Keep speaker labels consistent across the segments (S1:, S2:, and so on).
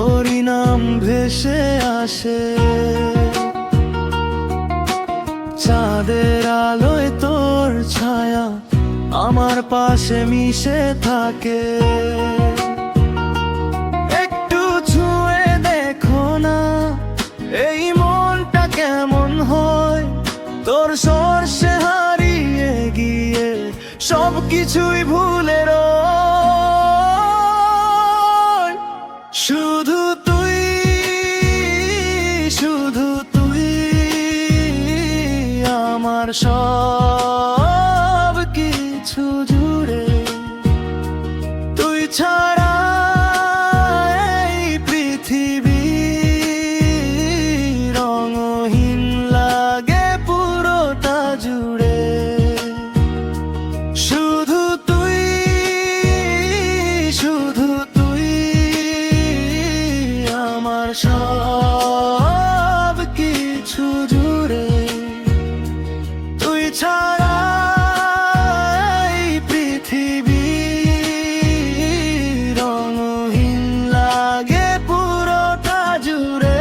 S1: তোরই নাম ভেসে আসে, চাঁদের আলোয় তোর ছায়া আমার পাশে মিশে থাকে। একটু ছুঁয়ে দেখো না এই মনটা কেমন হয়, তোর স্পর্শে হারিয়ে গিয়ে সবকিছুই ভুলে রয়। শুধু তুই, শুধু তুই আমার সব কিছু জুড়ে, তুই ছাড়া এই পৃথিবী রঙহীন লাগে পুরোটা জুড়ে। শুধু তুই, শুধু তুই আমার সব কিছু জুড়ে, তুই ছাড়া এই পৃথিবী রঙহীন লাগে পুরোটা জুড়ে।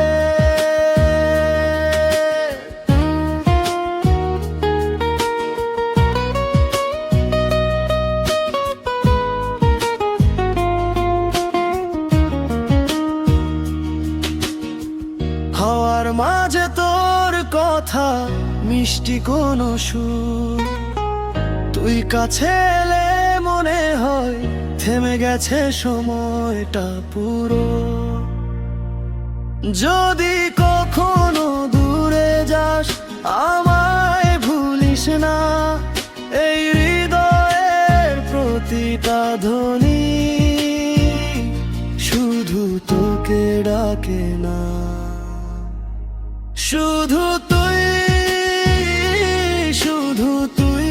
S1: হাওয়ার মাঝে তোর কথা মিষ্টি কোনো সুর, তুই কাছে এলে মনে হয় থেমে গেছে সময়টা পুরো। যদি কখনো দূরে যাস আমায় ভুলিস না, এই হৃদয়ের প্রতিটা ধ্বনি শুধু তোকে ডাকে না। শুধু তুই, শুধু তুই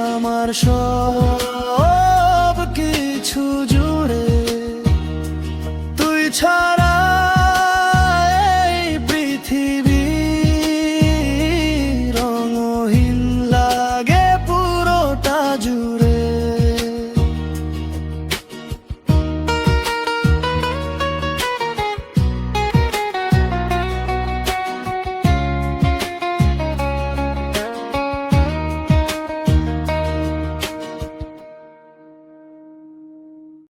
S1: আমার সব কিছু জুড়ে, তুই ছাড়া